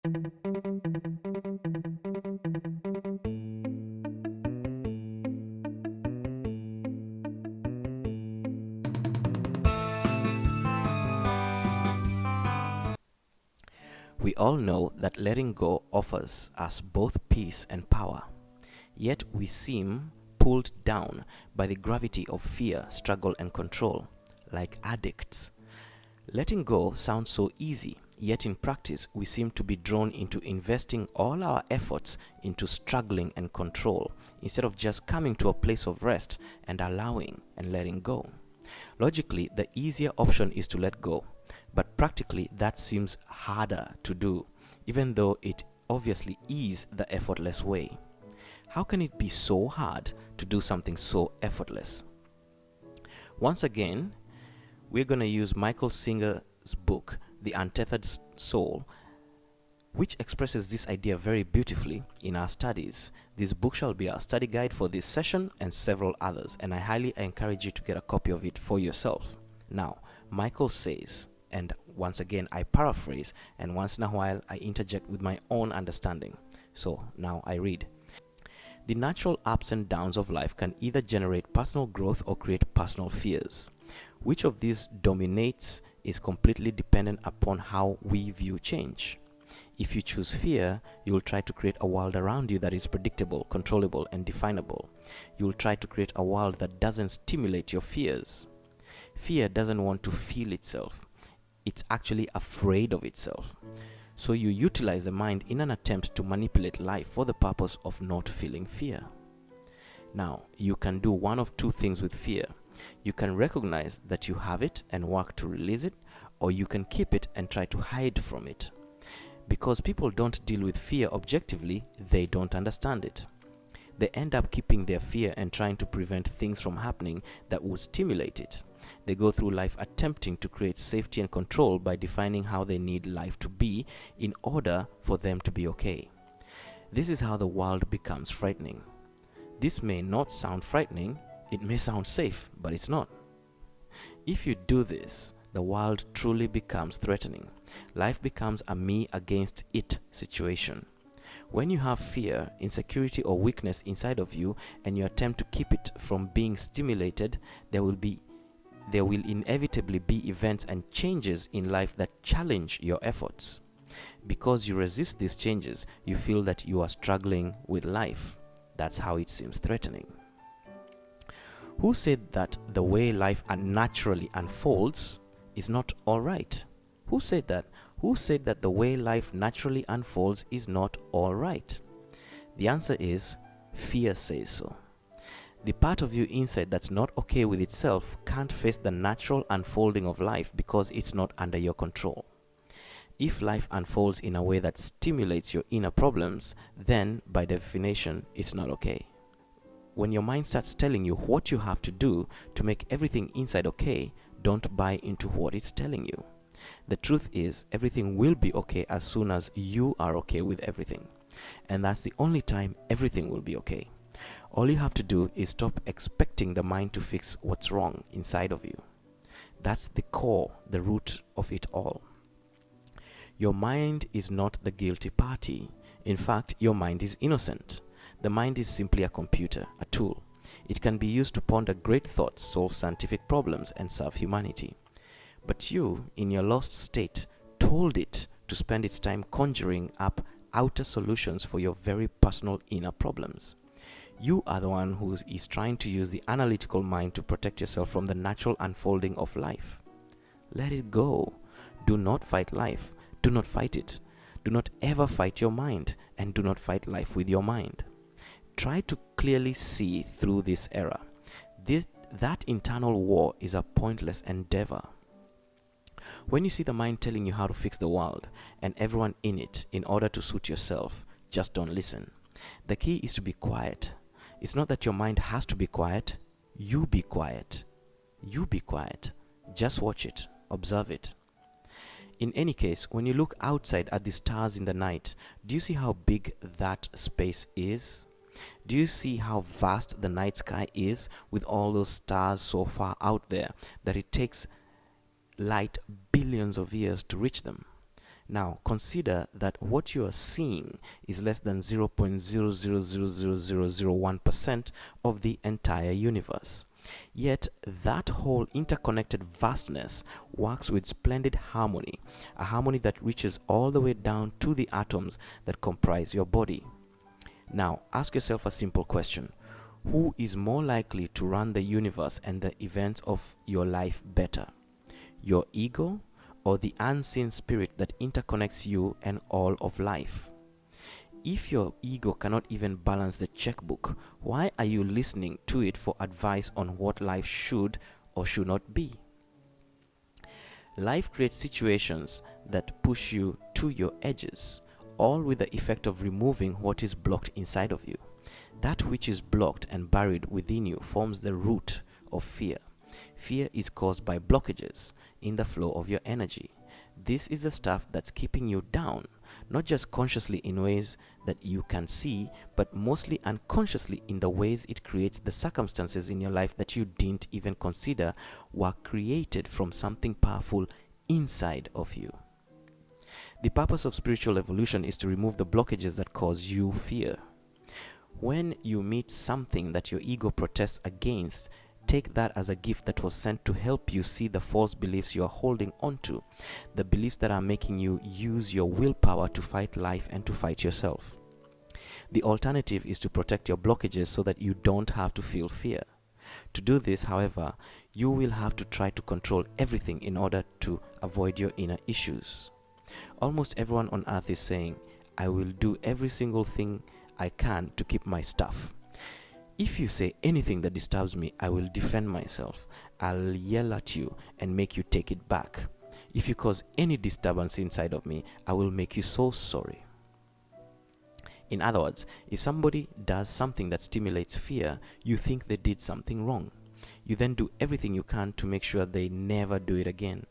We all know that letting go offers us both peace and power. Yet we seem pulled down by the gravity of fear, struggle, and control, like addicts. Letting go sounds so easy, yet in practice we seem to be drawn into investing all our efforts into struggling and control instead of just coming to a place of rest and allowing and letting go. Logically, the easier option is to let go, but practically that seems harder to do, even though it obviously is the effortless way. How can it be so hard to do something so effortless? Once again, we're going to use Michael Singer's book, The Untethered Soul, which expresses this idea very beautifully in our studies. This book shall be our study guide for this session and several others, and I highly encourage you to get a copy of it for yourself. Now, Michael says, and once again I paraphrase, and once in a while I interject with my own understanding. So now I read. The natural ups and downs of life can either generate personal growth or create personal fears. Which of these dominates is completely dependent upon how we view change. If you choose fear, you will try to create a world around you that is predictable, controllable, and definable. You will try to create a world that doesn't stimulate your fears. Fear doesn't want to feel itself. It's actually afraid of itself. So you utilize the mind in an attempt to manipulate life for the purpose of not feeling fear. Now, you can do one of two things with fear. You can recognize that you have it and work to release it, or you can keep it and try to hide from it. Because people don't deal with fear objectively, they don't understand it. They end up keeping their fear and trying to prevent things from happening that would stimulate it. They go through life attempting to create safety and control by defining how they need life to be in order for them to be okay. This is how the world becomes frightening. This may not sound frightening, it may sound safe, but it's not. If you do this, the world truly becomes threatening. Life becomes a me against it situation. When you have fear, insecurity, or weakness inside of you and you attempt to keep it from being stimulated, there will inevitably be events and changes in life that challenge your efforts. Because you resist these changes, you feel that you are struggling with life. That's how it seems threatening. Who said that the way life naturally unfolds is not all right? Who said that? Who said that the way life naturally unfolds is not all right? The answer is fear says so. The part of you inside that's not okay with itself can't face the natural unfolding of life because it's not under your control. If life unfolds in a way that stimulates your inner problems, then by definition, it's not okay. When your mind starts telling you what you have to do to make everything inside okay, don't buy into what it's telling you. The truth is, everything will be okay as soon as you are okay with everything. And that's the only time everything will be okay. All you have to do is stop expecting the mind to fix what's wrong inside of you. That's the core, the root of it all. Your mind is not the guilty party. In fact, your mind is innocent. The mind is simply a computer, a tool. It can be used to ponder great thoughts, solve scientific problems, and serve humanity. But you, in your lost state, told it to spend its time conjuring up outer solutions for your very personal inner problems. You are the one who is trying to use the analytical mind to protect yourself from the natural unfolding of life. Let it go. Do not fight life. Do not fight it. Do not ever fight your mind, and do not fight life with your mind. Try to clearly see through this error. That internal war is a pointless endeavor. When you see the mind telling you how to fix the world and everyone in it in order to suit yourself, just don't listen. The key is to be quiet. It's not that your mind has to be quiet. You be quiet. You be quiet. Just watch it. Observe it. In any case, when you look outside at the stars in the night, do you see how big that space is? Do you see how vast the night sky is with all those stars so far out there that it takes light billions of years to reach them? Now, consider that what you are seeing is less than 0.0000001% of the entire universe. Yet, that whole interconnected vastness works with splendid harmony, a harmony that reaches all the way down to the atoms that comprise your body. Now, ask yourself a simple question. Who is more likely to run the universe and the events of your life better? Your ego or the unseen spirit that interconnects you and all of life? If your ego cannot even balance the checkbook, why are you listening to it for advice on what life should or should not be? Life creates situations that push you to your edges, all with the effect of removing what is blocked inside of you. That which is blocked and buried within you forms the root of fear. Fear is caused by blockages in the flow of your energy. This is the stuff that's keeping you down, not just consciously in ways that you can see, but mostly unconsciously in the ways it creates the circumstances in your life that you didn't even consider were created from something powerful inside of you. The purpose of spiritual evolution is to remove the blockages that cause you fear. When you meet something that your ego protests against, take that as a gift that was sent to help you see the false beliefs you are holding onto, the beliefs that are making you use your willpower to fight life and to fight yourself. The alternative is to protect your blockages so that you don't have to feel fear. To do this, however, you will have to try to control everything in order to avoid your inner issues. Almost everyone on earth is saying, I will do every single thing I can to keep my stuff. If you say anything that disturbs me, I will defend myself. I'll yell at you and make you take it back. If you cause any disturbance inside of me, I will make you so sorry. In other words, if somebody does something that stimulates fear, you think they did something wrong. You then do everything you can to make sure they never do it again.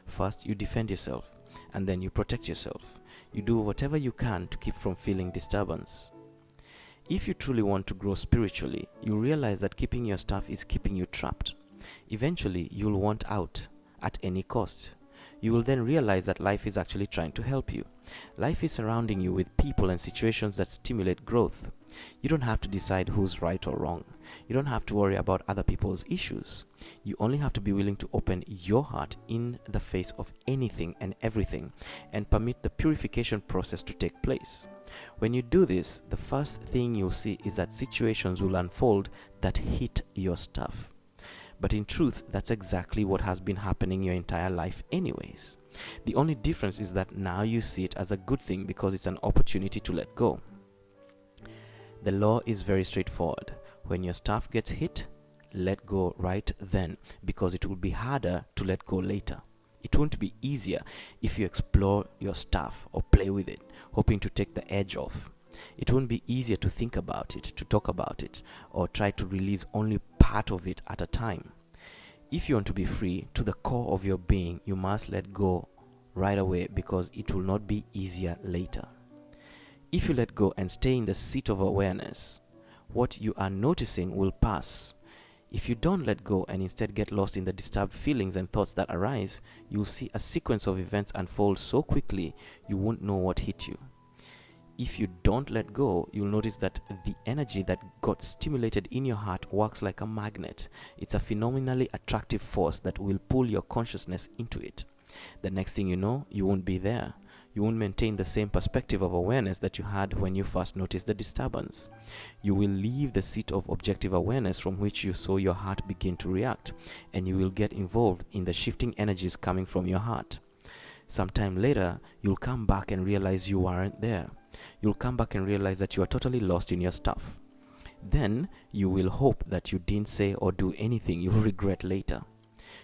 First, you defend yourself, and then you protect yourself. You do whatever you can to keep from feeling disturbance. If you truly want to grow spiritually, you realize that keeping your stuff is keeping you trapped. Eventually, you'll want out at any cost. You will then realize that life is actually trying to help you. Life is surrounding you with people and situations that stimulate growth. You don't have to decide who's right or wrong. You don't have to worry about other people's issues. You only have to be willing to open your heart in the face of anything and everything and permit the purification process to take place. When you do this, the first thing you'll see is that situations will unfold that hit your stuff. But in truth, that's exactly what has been happening your entire life anyways. The only difference is that now you see it as a good thing because it's an opportunity to let go. The law is very straightforward. When your stuff gets hit, let go right then, because it will be harder to let go later. It won't be easier if you explore your stuff or play with it, hoping to take the edge off. It won't be easier to think about it, to talk about it, or try to release only part of it at a time. If you want to be free to the core of your being, you must let go right away because it will not be easier later. If you let go and stay in the seat of awareness, what you are noticing will pass. If you don't let go and instead get lost in the disturbed feelings and thoughts that arise, you'll see a sequence of events unfold so quickly you won't know what hit you. If you don't let go, you'll notice that the energy that got stimulated in your heart works like a magnet. It's a phenomenally attractive force that will pull your consciousness into it. The next thing you know, you won't be there. You won't maintain the same perspective of awareness that you had when you first noticed the disturbance. You will leave the seat of objective awareness from which you saw your heart begin to react, and you will get involved in the shifting energies coming from your heart. Sometime later, you'll come back and realize you aren't there. You'll come back and realize that you are totally lost in your stuff. Then, you will hope that you didn't say or do anything you'll regret later.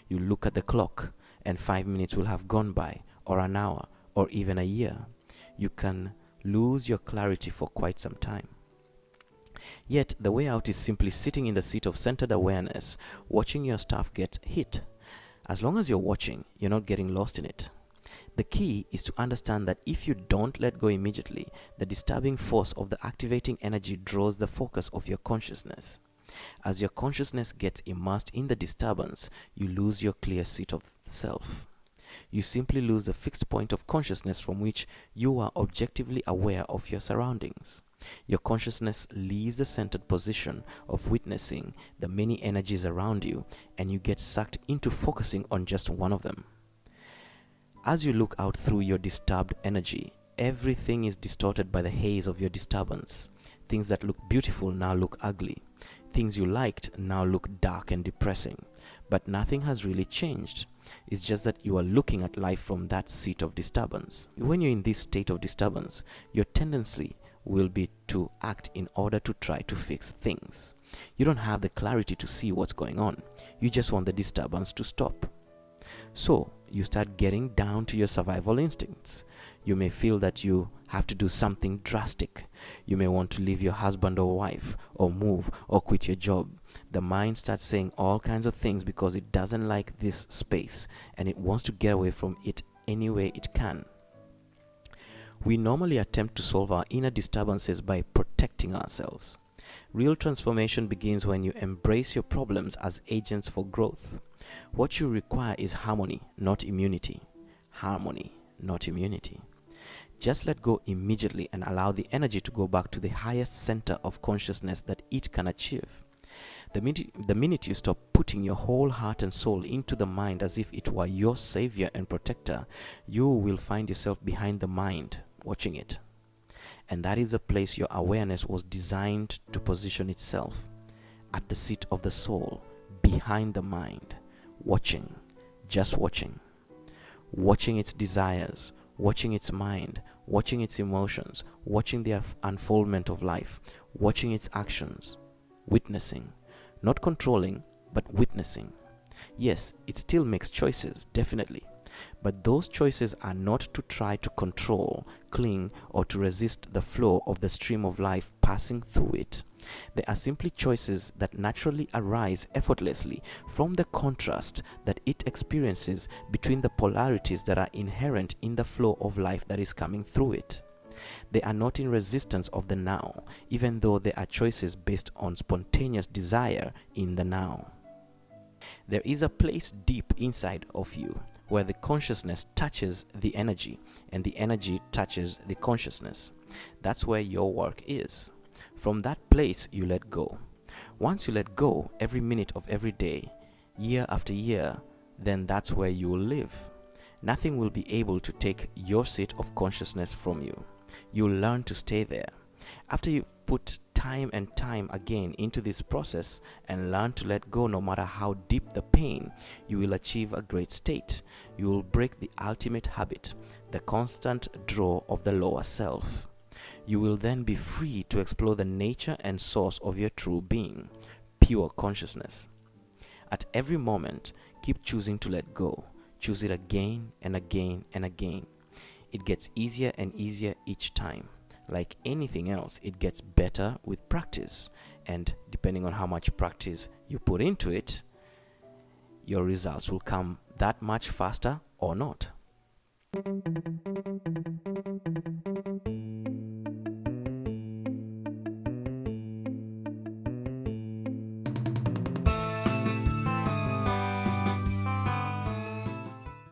You look at the clock, and 5 minutes will have gone by, or an hour, or even a year. You can lose your clarity for quite some time. Yet, the way out is simply sitting in the seat of centered awareness, watching your stuff get hit. As long as you're watching, you're not getting lost in it. The key is to understand that if you don't let go immediately, the disturbing force of the activating energy draws the focus of your consciousness. As your consciousness gets immersed in the disturbance, you lose your clear seat of self. You simply lose the fixed point of consciousness from which you are objectively aware of your surroundings. Your consciousness leaves the centered position of witnessing the many energies around you, and you get sucked into focusing on just one of them. As you look out through your disturbed energy, everything is distorted by the haze of your disturbance. Things that look beautiful now look ugly. Things you liked now look dark and depressing. But nothing has really changed. It's just that you are looking at life from that seat of disturbance. When you're in this state of disturbance, your tendency will be to act in order to try to fix things. You don't have the clarity to see what's going on. You just want the disturbance to stop. So you start getting down to your survival instincts. You may feel that you have to do something drastic. You may want to leave your husband or wife, or move, or quit your job. The mind starts saying all kinds of things because it doesn't like this space and it wants to get away from it any way it can. We normally attempt to solve our inner disturbances by protecting ourselves. Real transformation begins when you embrace your problems as agents for growth. What you require is harmony, not immunity. Harmony, not immunity. Just let go immediately and allow the energy to go back to the highest center of consciousness that it can achieve. The minute you stop putting your whole heart and soul into the mind as if it were your savior and protector, you will find yourself behind the mind, watching it. And that is the place your awareness was designed to position itself, at the seat of the soul, behind the mind, watching, just watching. Watching its desires, watching its mind, watching its emotions, watching the unfoldment of life, watching its actions, witnessing, not controlling, but witnessing. Yes, it still makes choices, definitely, but those choices are not to try to control, cling, or to resist the flow of the stream of life passing through it. They are simply choices that naturally arise effortlessly from the contrast that it experiences between the polarities that are inherent in the flow of life that is coming through it. They are not in resistance of the now, even though they are choices based on spontaneous desire in the now. There is a place deep inside of you where the consciousness touches the energy and the energy touches the consciousness. That's where your work is. From that place, you let go. Once you let go every minute of every day, year after year, then that's where you will live. Nothing will be able to take your seat of consciousness from you. You'll learn to stay there. After you put time and time again into this process and learn to let go no matter how deep the pain, you will achieve a great state. You will break the ultimate habit, the constant draw of the lower self. You will then be free to explore the nature and source of your true being, pure consciousness. At every moment, keep choosing to let go. Choose it again and again and again. It gets easier and easier each time. Like anything else, it gets better with practice. And depending on how much practice you put into it, your results will come that much faster or not.